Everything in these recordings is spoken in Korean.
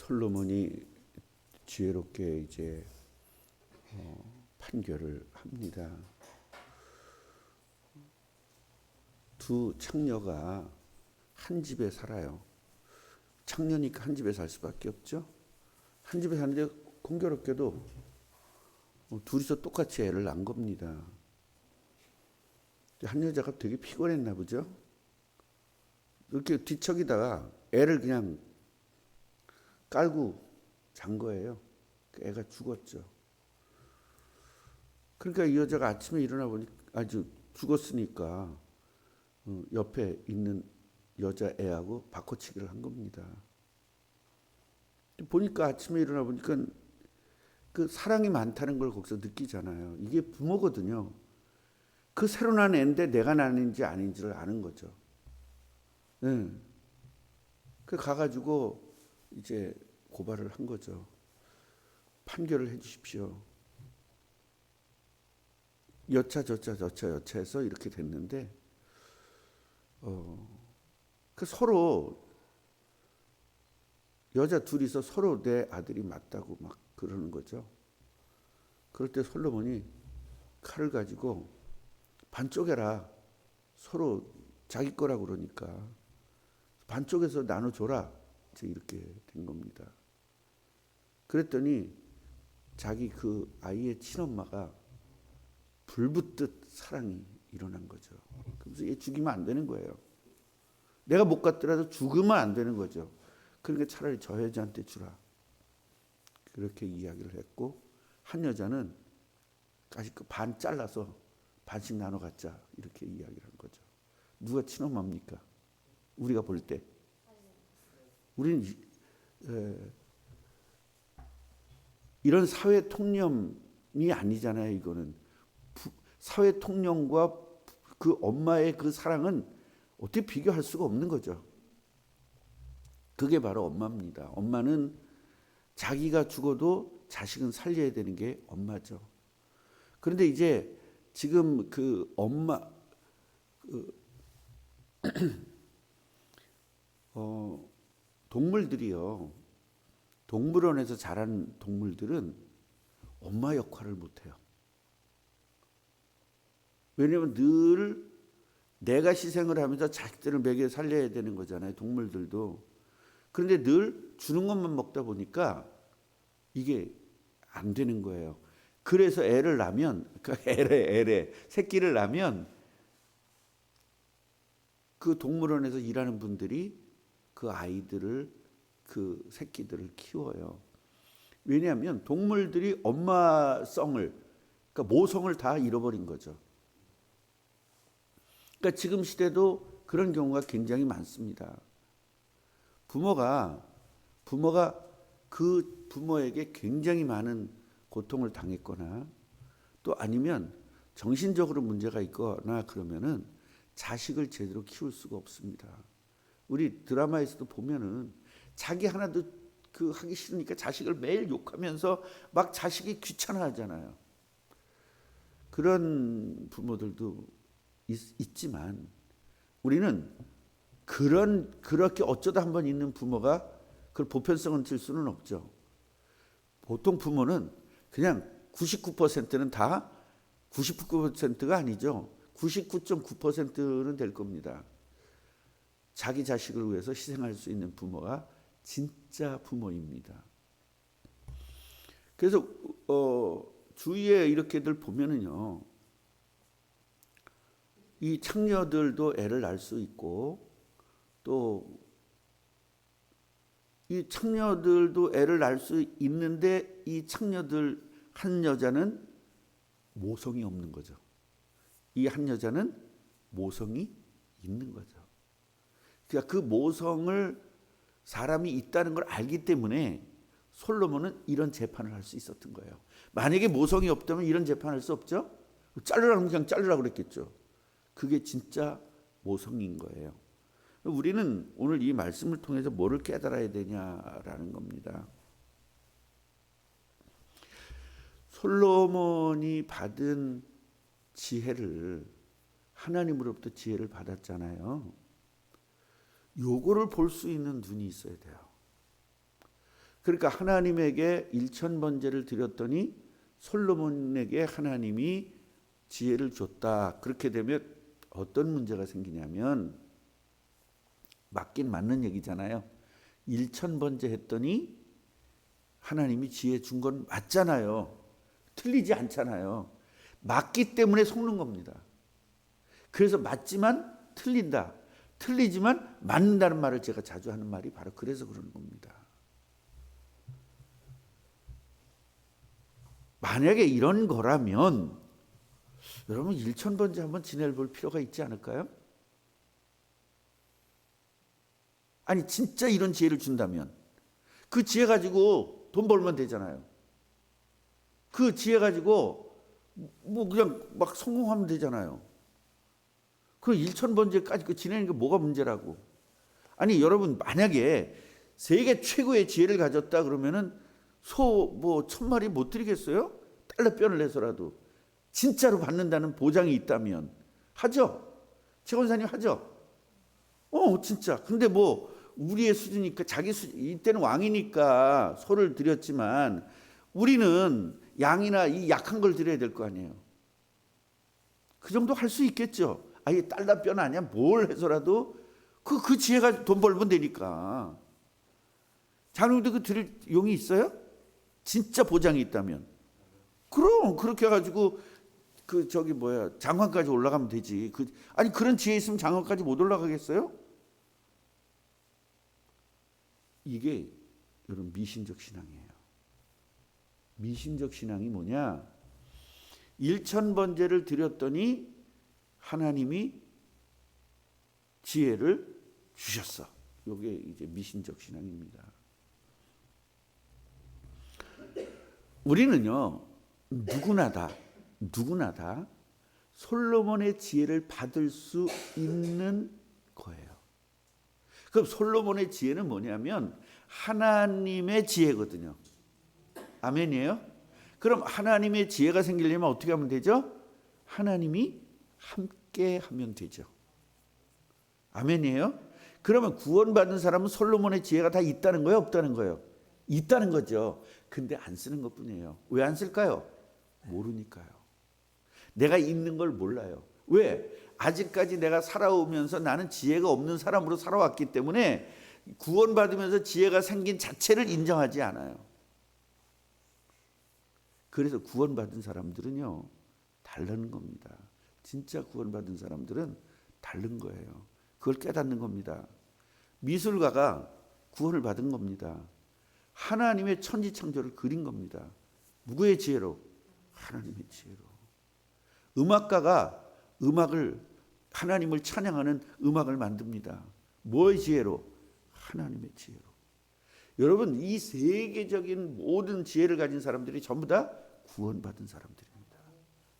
솔로몬이 지혜롭게 이제 판결을 합니다. 두 창녀가 한 집에 살아요. 창녀니까 한 집에 살 수밖에 없죠. 한 집에 사는데 공교롭게도 둘이서 똑같이 애를 낳은 겁니다. 한 여자가 되게 피곤했나 보죠. 이렇게 뒤척이다가 애를 그냥 깔고 잔 거예요. 애가 죽었죠. 그러니까 이 여자가 아침에 일어나 보니 아주 죽었으니까 옆에 있는 여자 애하고 바꿔치기를 한 겁니다. 보니까 아침에 일어나 보니까 그 사랑이 많다는 걸 거기서 느끼잖아요. 이게 부모거든요. 그 새로 난 애인데 내가 낳은지 아닌지를 아는 거죠. 네. 그 가가지고 이제 고발을 한 거죠. 판결을 해주십시오. 여차 해서 이렇게 됐는데, 그 서로 여자 둘이서 서로 내 아들이 맞다고 막 그러는 거죠. 그럴 때 솔로몬이 칼을 가지고 반쪽에라. 서로 자기 거라 그러니까 반쪽에서 나눠줘라. 이제 이렇게 된 겁니다. 그랬더니 자기 그 아이의 친엄마가 불붙듯 사랑이 일어난 거죠. 그래서 얘 죽이면 안 되는 거예요. 내가 못 갔더라도 죽으면 안 되는 거죠. 그러니까 차라리 저 여자한테 주라. 그렇게 이야기를 했고, 한 여자는 반 잘라서 반씩 나눠 갖자 이렇게 이야기를 한 거죠. 누가 친엄마입니까? 우리가 볼 때 우리는 이런 사회 통념이 아니잖아요. 이거는 사회 통념과 그 엄마의 그 사랑은 어떻게 비교할 수가 없는 거죠. 그게 바로 엄마입니다. 엄마는 자기가 죽어도 자식은 살려야 되는 게 엄마죠. 그런데 이제 지금 그 엄마 동물들이요. 동물원에서 자란 동물들은 엄마 역할을 못해요. 왜냐하면 늘 내가 희생을 하면서 자식들을 먹여 살려야 되는 거잖아요. 동물들도. 그런데 늘 주는 것만 먹다 보니까 이게 안 되는 거예요. 그래서 애를 낳으면, 새끼를 낳으면 그 동물원에서 일하는 분들이 그 아이들을, 그 새끼들을 키워요. 왜냐하면 동물들이 엄마성을, 그러니까 모성을 다 잃어버린 거죠. 그러니까 지금 시대도 그런 경우가 굉장히 많습니다. 부모가 그 부모에게 굉장히 많은 고통을 당했거나 또 아니면 정신적으로 문제가 있거나 그러면은 자식을 제대로 키울 수가 없습니다. 우리 드라마에서도 보면은 자기 하나도 그 하기 싫으니까 자식을 매일 욕하면서 막 자식이 귀찮아하잖아요. 그런 부모들도 있지만 우리는 그렇게 어쩌다 한번 있는 부모가 그걸 보편성은 질 수는 없죠. 보통 부모는 그냥 99%는 다 99%가 아니죠. 99.9%는 될 겁니다. 자기 자식을 위해서 희생할 수 있는 부모가 진짜 부모입니다. 그래서 주위에 이렇게들 보면은요, 이 창녀들도 애를 낳을 수 있고 또 이 창녀들도 애를 낳을 수 있는데 이 창녀들 한 여자는 모성이 없는 거죠. 이 한 여자는 모성이 있는 거죠. 그러니까 그 모성을 사람이 있다는 걸 알기 때문에 솔로몬은 이런 재판을 할 수 있었던 거예요. 만약에 모성이 없다면 이런 재판을 할 수 없죠. 자르라면 그냥 자르라고 그랬겠죠. 그게 진짜 모성인 거예요. 우리는 오늘 이 말씀을 통해서 뭐를 깨달아야 되냐라는 겁니다. 솔로몬이 받은 지혜를, 하나님으로부터 지혜를 받았잖아요. 요거를 볼 수 있는 눈이 있어야 돼요. 그러니까 하나님에게 1000번제를 드렸더니 솔로몬에게 하나님이 지혜를 줬다. 그렇게 되면 어떤 문제가 생기냐면, 맞긴 맞는 얘기잖아요. 1000번제 했더니 하나님이 지혜 준 건 맞잖아요. 틀리지 않잖아요. 맞기 때문에 속는 겁니다. 그래서 맞지만 틀린다, 틀리지만 맞는다는 말을 제가 자주 하는 말이 바로 그래서 그러는 겁니다. 만약에 이런 거라면 여러분 1000번째 한번 지내볼 필요가 있지 않을까요? 아니 진짜 이런 지혜를 준다면 그 지혜 가지고 돈 벌면 되잖아요. 그 지혜 가지고 뭐 그냥 막 성공하면 되잖아요. 그 1000번째까지 그 지내는 게 뭐가 문제라고. 아니 여러분 만약에 세계 최고의 지혜를 가졌다 그러면은 소 뭐 1000마리 못 드리겠어요? 달러 뼈를 내서라도 진짜로 받는다는 보장이 있다면 하죠. 최 권사님 하죠. 진짜. 근데 뭐 우리의 수준이니까 자기 이때는 왕이니까 소를 드렸지만 우리는 양이나 이 약한 걸 드려야 될 거 아니에요. 그 정도 할 수 있겠죠. 아예 달러 뼈는 아니야. 뭘 해서라도 그 지혜가 돈 벌면 되니까. 장로님도 그 드릴 용이 있어요? 진짜 보장이 있다면. 그럼 그렇게 해가지고 장관까지 올라가면 되지. 아니 그런 지혜 있으면 장관까지 못 올라가겠어요? 이게 여러분 미신적 신앙이에요. 미신적 신앙이 뭐냐? 1000번제를 드렸더니 하나님이 지혜를 주셨어. 이게 이제 미신적 신앙입니다. 우리는요 누구나 다 솔로몬의 지혜를 받을 수 있는 거예요. 그럼 솔로몬의 지혜는 뭐냐면 하나님의 지혜거든요. 아멘이에요? 그럼 하나님의 지혜가 생기려면 어떻게 하면 되죠? 하나님이 함께 하면 되죠. 아멘이에요? 그러면 구원받은 사람은 솔로몬의 지혜가 다 있다는 거예요? 없다는 거예요? 있다는 거죠. 근데 안 쓰는 것뿐이에요. 왜 안 쓸까요? 모르니까요. 내가 있는 걸 몰라요. 왜? 아직까지 내가 살아오면서 나는 지혜가 없는 사람으로 살아왔기 때문에 구원받으면서 지혜가 생긴 자체를 인정하지 않아요. 그래서 구원받은 사람들은요 다른 겁니다. 진짜 구원받은 사람들은 다른 거예요. 그걸 깨닫는 겁니다. 미술가가 구원을 받은 겁니다. 하나님의 천지창조를 그린 겁니다. 누구의 지혜로? 하나님의 지혜로. 음악가가 하나님을 찬양하는 음악을 만듭니다. 뭐의 지혜로? 하나님의 지혜로. 여러분 이 세계적인 모든 지혜를 가진 사람들이 전부 다 구원받은 사람들입니다.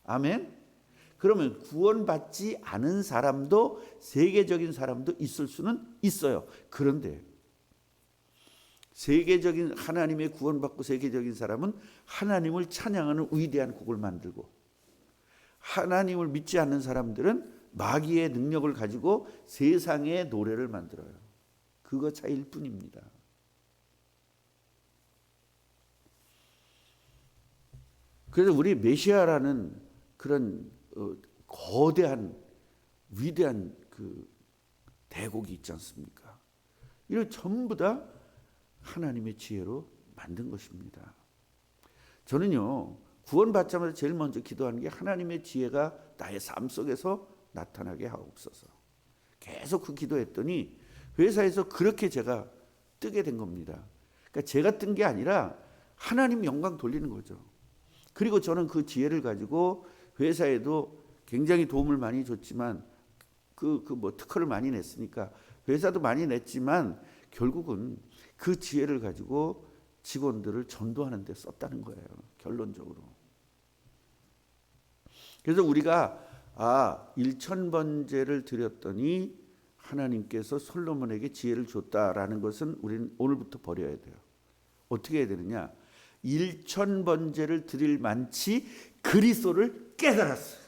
아멘. 그러면 구원받지 않은 사람도 세계적인 사람도 있을 수는 있어요. 그런데 세계적인 하나님의 구원받고 세계적인 사람은 하나님을 찬양하는 위대한 곡을 만들고, 하나님을 믿지 않는 사람들은 마귀의 능력을 가지고 세상의 노래를 만들어요. 그거 차이일 뿐입니다. 그래서 우리 메시아라는 그런 거대한 위대한 그 대곡이 있지 않습니까? 이걸 전부 다 하나님의 지혜로 만든 것입니다. 저는요 구원받자마자 제일 먼저 기도하는 게 하나님의 지혜가 나의 삶 속에서 나타나게 하옵소서. 계속 그 기도했더니 회사에서 그렇게 제가 뜨게 된 겁니다. 그러니까 제가 뜬 게 아니라 하나님 영광 돌리는 거죠. 그리고 저는 그 지혜를 가지고 회사에도 굉장히 도움을 많이 줬지만 특허를 많이 냈으니까 회사도 많이 냈지만 결국은 그 지혜를 가지고 직원들을 전도하는 데 썼다는 거예요. 결론적으로. 그래서 우리가 1000번제를 드렸더니 하나님께서 솔로몬에게 지혜를 줬다라는 것은 우리는 오늘부터 버려야 돼요. 어떻게 해야 되느냐? 1000번제를 드릴 만치 그리스도를 깨달았어요.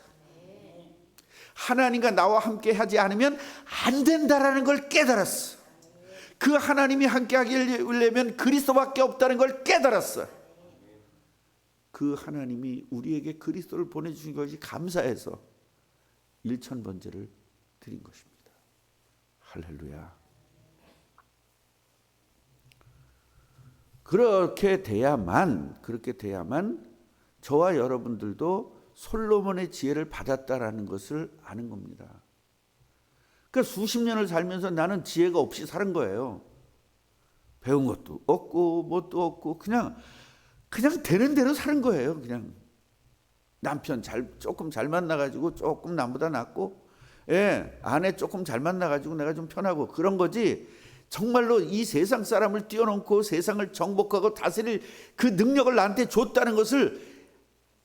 하나님과 나와 함께 하지 않으면 안 된다라는 걸 깨달았어. 그 하나님이 함께 하려면 그리스도밖에 없다는 걸 깨달았어요. 그 하나님이 우리에게 그리스도를 보내주신 것이 감사해서 일천번제를 드린 것입니다. 할렐루야. 그렇게 돼야만 저와 여러분들도 솔로몬의 지혜를 받았다라는 것을 아는 겁니다. 그러니까 수십 년을 살면서 나는 지혜가 없이 사는 거예요. 배운 것도 없고 뭣도 없고 그냥 되는 대로 사는 거예요. 그냥 남편 조금 잘 만나가지고 조금 남보다 낫고, 아내 조금 잘 만나가지고 내가 좀 편하고 그런 거지. 정말로 이 세상 사람을 뛰어넘고 세상을 정복하고 다스릴 그 능력을 나한테 줬다는 것을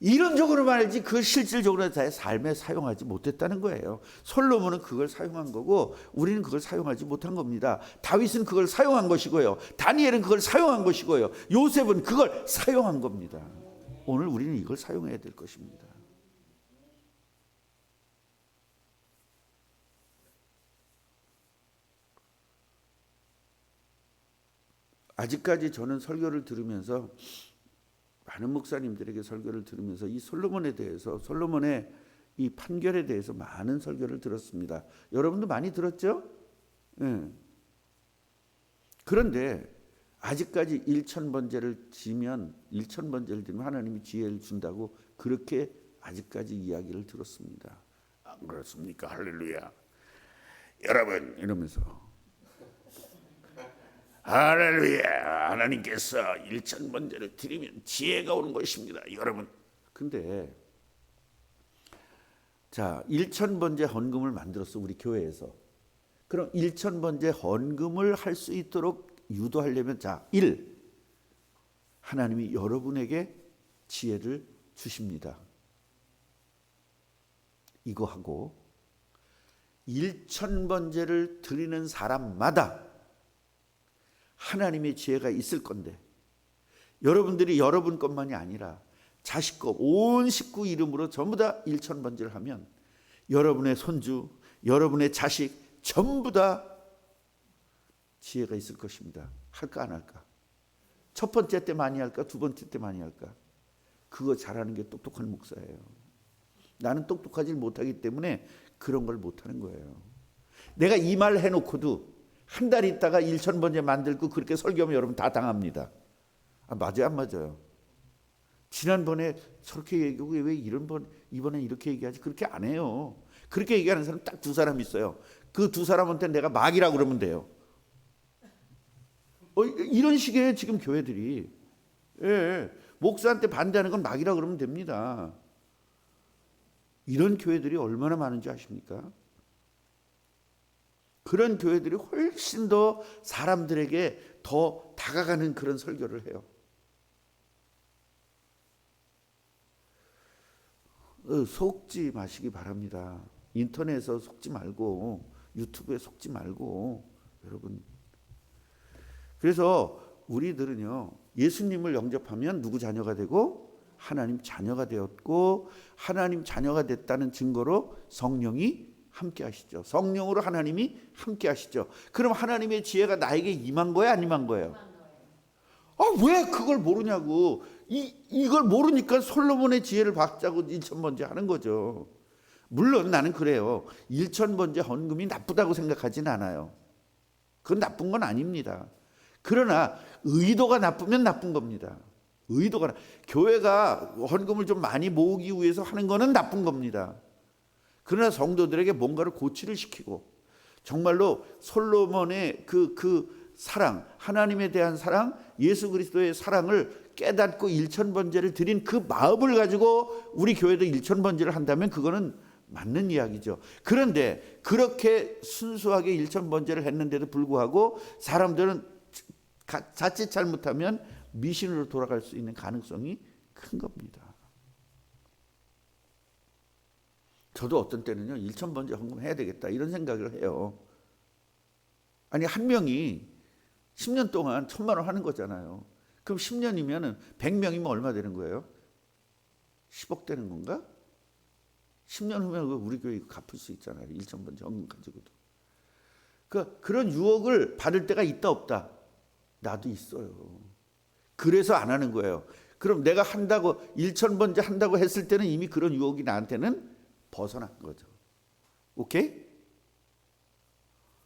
이론적으로만 알지 그 실질적으로 나의 삶에 사용하지 못했다는 거예요. 솔로몬은 그걸 사용한 거고 우리는 그걸 사용하지 못한 겁니다. 다윗은 그걸 사용한 것이고요. 다니엘은 그걸 사용한 것이고요. 요셉은 그걸 사용한 겁니다. 오늘 우리는 이걸 사용해야 될 것입니다. 아직까지 저는 설교를 들으면서 많은 목사님들에게 설교를 들으면서 이 솔로몬에 대해서, 솔로몬의 이 판결에 대해서 많은 설교를 들었습니다. 여러분도 많이 들었죠? 네. 그런데 아직까지 일천번제를 드리면 하나님이 지혜를 준다고 그렇게 아직까지 이야기를 들었습니다. 안 그렇습니까? 할렐루야. 여러분 이러면서 할렐루야, 하나님께서 일천번제를 드리면 지혜가 오는 것입니다, 여러분. 근데 자, 일천번제 헌금을 만들었어, 우리 교회에서. 그럼 일천번제 헌금을 할 수 있도록 유도하려면, 자, 1. 하나님이 여러분에게 지혜를 주십니다. 이거 하고, 일천번제를 드리는 사람마다 하나님의 지혜가 있을 건데, 여러분들이 여러분 것만이 아니라 자식 것, 온 식구 이름으로 전부 다 일천번제를 하면 여러분의 손주, 여러분의 자식 전부 다 지혜가 있을 것입니다. 할까 안 할까? 첫 번째 때 많이 할까? 두 번째 때 많이 할까? 그거 잘하는 게 똑똑한 목사예요. 나는 똑똑하지 못하기 때문에 그런 걸 못하는 거예요. 내가 이 말 해놓고도 한 달 있다가 일천번제 만들고 그렇게 설교하면 여러분 다 당합니다. 맞아요, 안 맞아요? 지난번에 저렇게 얘기하고 왜 이번엔 이렇게 얘기하지? 그렇게 안 해요. 그렇게 얘기하는 사람 딱 두 사람 있어요. 그 두 사람한테 내가 막이라고 그러면 돼요. 이런 식의 지금 교회들이, 목사한테 반대하는 건 막이라고 그러면 됩니다. 이런 교회들이 얼마나 많은지 아십니까? 그런 교회들이 훨씬 더 사람들에게 더 다가가는 그런 설교를 해요. 속지 마시기 바랍니다. 인터넷에서 속지 말고 유튜브에 속지 말고 여러분. 그래서 우리들은요, 예수님을 영접하면 누구 자녀가 되고 하나님 자녀가 되었고, 하나님 자녀가 됐다는 증거로 성령이 함께 하시죠. 성령으로 하나님이 함께 하시죠. 그럼 하나님의 지혜가 나에게 임한 거야, 안 임한 거예요? 왜 그걸 모르냐고. 이걸 모르니까 솔로몬의 지혜를 받자고 일천번제 하는 거죠. 물론 나는 그래요. 일천번제 헌금이 나쁘다고 생각하진 않아요. 그건 나쁜 건 아닙니다. 그러나 의도가 나쁘면 나쁜 겁니다. 교회가 헌금을 좀 많이 모으기 위해서 하는 거는 나쁜 겁니다. 그러나 성도들에게 뭔가를 고치를 시키고 정말로 솔로몬의 그 사랑, 하나님에 대한 사랑, 예수 그리스도의 사랑을 깨닫고 일천번제를 드린 그 마음을 가지고 우리 교회도 일천번제를 한다면 그거는 맞는 이야기죠. 그런데 그렇게 순수하게 일천번제를 했는데도 불구하고 사람들은 자칫 잘못하면 미신으로 돌아갈 수 있는 가능성이 큰 겁니다. 저도 어떤 때는요, 일천번제 헌금해야 되겠다 이런 생각을 해요. 아니, 한 명이 10년 동안 1,000만 원 하는 거잖아요. 그럼 10년이면 100명이면 얼마 되는 거예요? 10억 되는 건가? 10년 후면 우리 교회 갚을 수 있잖아요. 일천번제 헌금 가지고도. 그런 유혹을 받을 때가 있다 없다? 나도 있어요. 그래서 안 하는 거예요. 그럼 내가 한다고 1,000번째 한다고 했을 때는 이미 그런 유혹이 나한테는 벗어난 거죠. 오케이?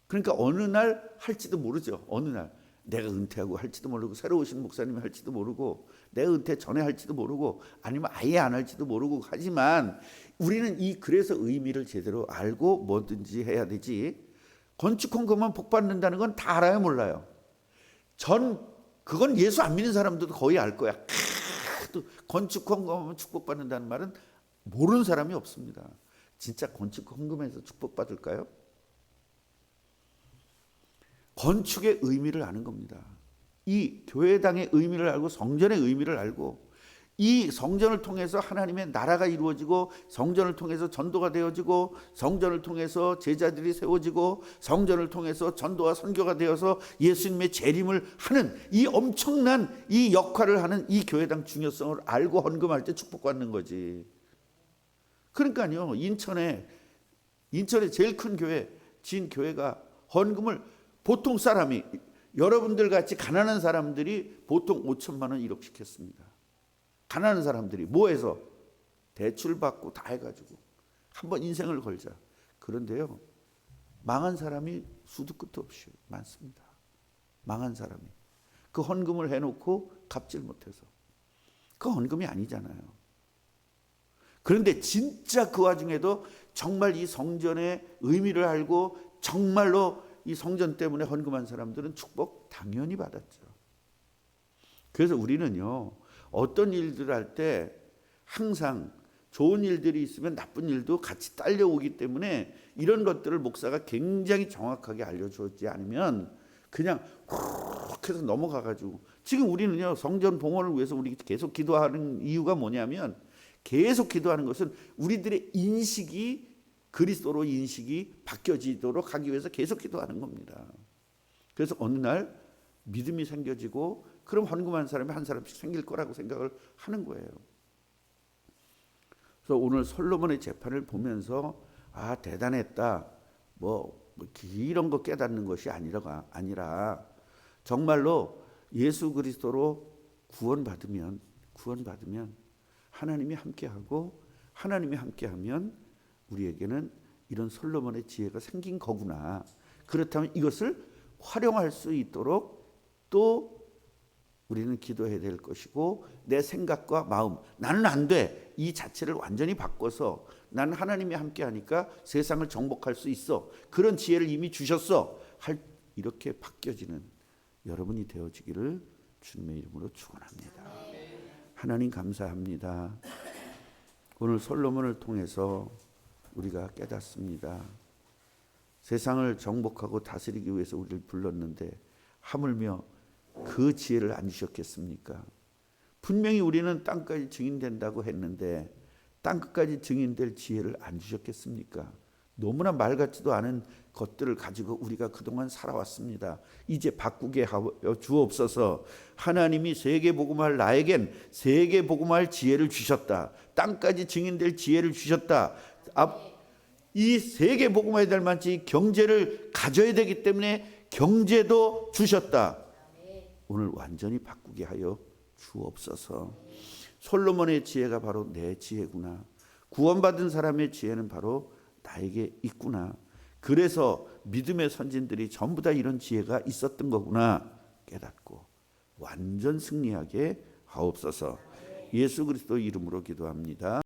그러니까 어느 날 할지도 모르죠. 어느 날 내가 은퇴하고 할지도 모르고 새로 오신 목사님이 할지도 모르고 내가 은퇴 전에 할지도 모르고 아니면 아예 안 할지도 모르고 하지만 우리는 그래서 의미를 제대로 알고 뭐든지 해야 되지. 건축 헌금만 복 받는다는 건 다 알아요, 몰라요? 그건 예수 안 믿는 사람들도 거의 알 거야. 또 건축 헌금하면 축복받는다는 말은 모르는 사람이 없습니다. 진짜 건축 헌금에서 축복받을까요? 건축의 의미를 아는 겁니다. 이 교회당의 의미를 알고 성전의 의미를 알고 이 성전을 통해서 하나님의 나라가 이루어지고 성전을 통해서 전도가 되어지고 성전을 통해서 제자들이 세워지고 성전을 통해서 전도와 선교가 되어서 예수님의 재림을 하는 이 엄청난 이 역할을 하는 이 교회당 중요성을 알고 헌금할 때 축복받는 거지. 그러니까요, 인천에 제일 큰 교회 진교회가 헌금을 보통 사람이 여러분들 같이 가난한 사람들이 보통 5천만 원 1억씩 했습니다. 가난한 사람들이 뭐 해서? 대출 받고 다 해가지고 한번 인생을 걸자. 그런데요, 망한 사람이 수도 끝도 없이 많습니다. 망한 사람이 그 헌금을 해놓고 갚질 못해서. 그 헌금이 아니잖아요. 그런데 진짜 그 와중에도 정말 이 성전의 의미를 알고 정말로 이 성전 때문에 헌금한 사람들은 축복 당연히 받았죠. 그래서 우리는요, 어떤 일들을 할 때 항상 좋은 일들이 있으면 나쁜 일도 같이 딸려오기 때문에 이런 것들을 목사가 굉장히 정확하게 알려주지 않으면 그냥 훅 해서 넘어가가지고, 지금 우리는요, 성전 봉헌을 위해서 우리 계속 기도하는 이유가 뭐냐면, 계속 기도하는 것은 우리들의 인식이 그리스도로 인식이 바뀌어지도록 하기 위해서 계속 기도하는 겁니다. 그래서 어느 날 믿음이 생겨지고 그럼 헌금하는 사람이 한 사람씩 생길 거라고 생각을 하는 거예요. 그래서 오늘 솔로몬의 재판을 보면서 대단했다, 이런 거 깨닫는 것이 아니라 정말로 예수 그리스도로 구원받으면 하나님이 함께하고 하나님이 함께하면 우리에게는 이런 솔로몬의 지혜가 생긴 거구나. 그렇다면 이것을 활용할 수 있도록 또 우리는 기도해야 될 것이고, 내 생각과 마음, 나는 안 돼, 이 자체를 완전히 바꿔서 나는 하나님이 함께하니까 세상을 정복할 수 있어, 그런 지혜를 이미 주셨어, 이렇게 바뀌어지는 여러분이 되어지기를 주님의 이름으로 축원합니다. 하나님 감사합니다. 오늘 솔로몬을 통해서 우리가 깨닫습니다. 세상을 정복하고 다스리기 위해서 우리를 불렀는데 하물며 그 지혜를 안 주셨겠습니까? 분명히 우리는 땅까지 증인된다고 했는데 땅끝까지 증인될 지혜를 안 주셨겠습니까? 너무나 말 같지도 않은 것들을 가지고 우리가 그동안 살아왔습니다. 이제 바꾸게 하여 주옵소서. 하나님이 세계복음할 나에겐 세계복음할 지혜를 주셨다. 땅까지 증인될 지혜를 주셨다. 이 세계복음화에 될 만치 경제를 가져야 되기 때문에 경제도 주셨다. 오늘 완전히 바꾸게 하여 주옵소서. 솔로몬의 지혜가 바로 내 지혜구나. 구원받은 사람의 지혜는 바로 나에게 있구나. 그래서 믿음의 선진들이 전부 다 이런 지혜가 있었던 거구나 깨닫고 완전 승리하게 하옵소서. 예수 그리스도 이름으로 기도합니다.